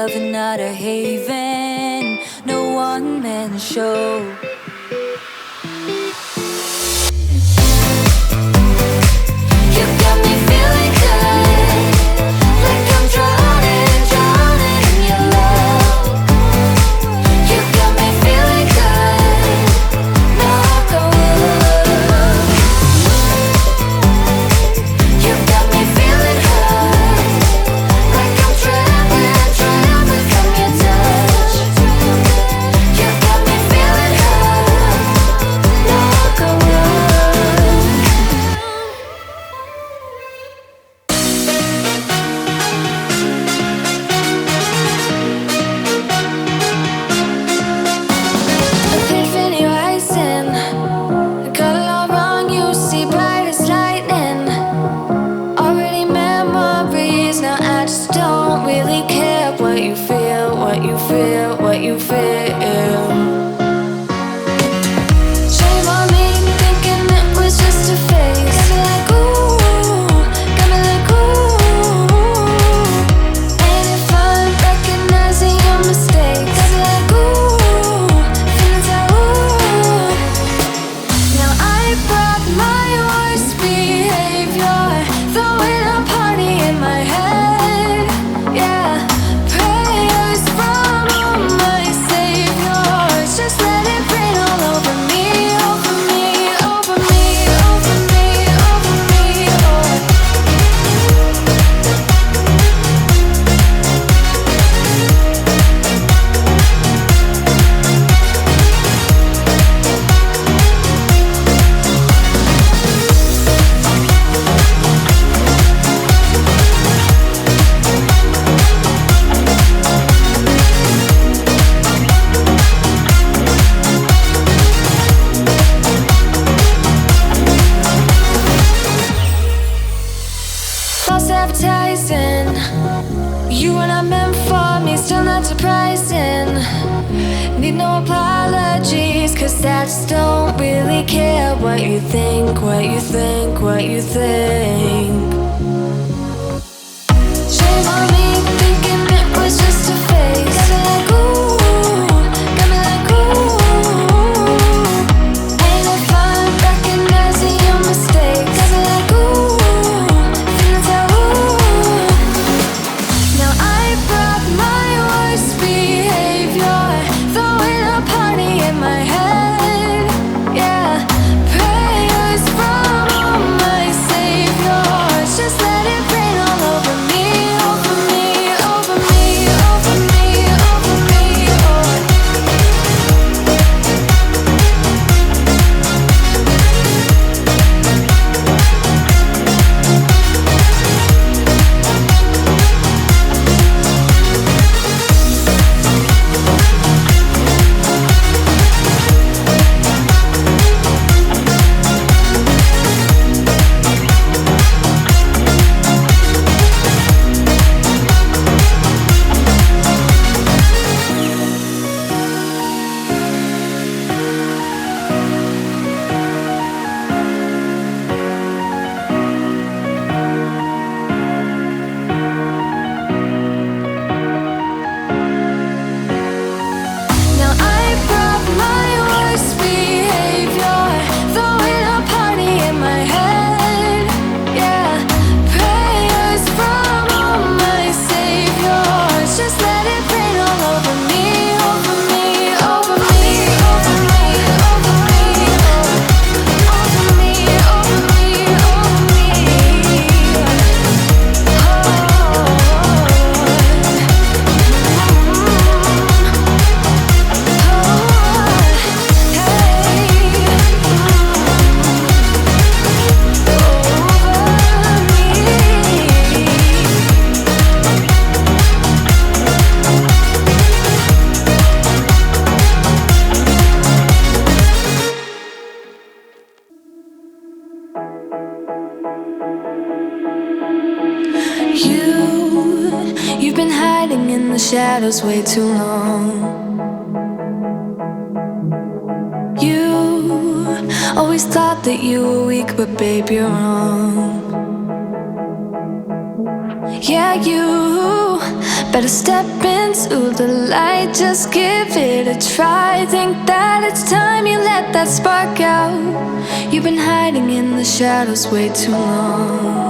love and not a haven, no one-man show. You got me feeling good, like I'm drowning, drowning in your love. You got me feeling good, knock on wood. You got me feeling hurt, like I'm trembling, trembling from your touch. You got me feeling hurt, knock on wood. Epiphany rising, I got it all wrong, you see bright as lightning. Already memories, now I just don't really care what you feel, what you feel, what you feel. Shame on me, thinking it was just a phase. Got me like ooh, got me like ooh. Ain't it fun recognizing your mistakes? Got me like ooh, feeling so ooh. Now I brought my worst behavior, throwing a party in my head. Yeah, prayers from my saviors. Just let it rain all over me, over me, over me, over me, over me. False advertising, you were not meant for me, still not surprising. Need no apologies, cause I just don't really care what you think, what you think, what you think. Shame on me, thinking it was just a phase. Got me like ooh, got me like ooh. Ain't it fun recognizing your mistakes? Got me like ooh, feeling so ooh. Now I brought my worst behavior, throwing a party in my head. Yeah, prayers from my saviors. Just let it rain all over me, over me, over me, over me, over me. Now I brought my worst behavior, throwing a party in my head. Yeah, prayers from my saviors. Just let it rain all over me, over me, over me, over me, over me, over me, over me, over me. You've been hiding in the shadows way too long. You always thought that you were weak, but babe, you're wrong. Yeah, you better step into the light, just give it a try. Think that it's time you let that spark out. You've been hiding in the shadows way too long.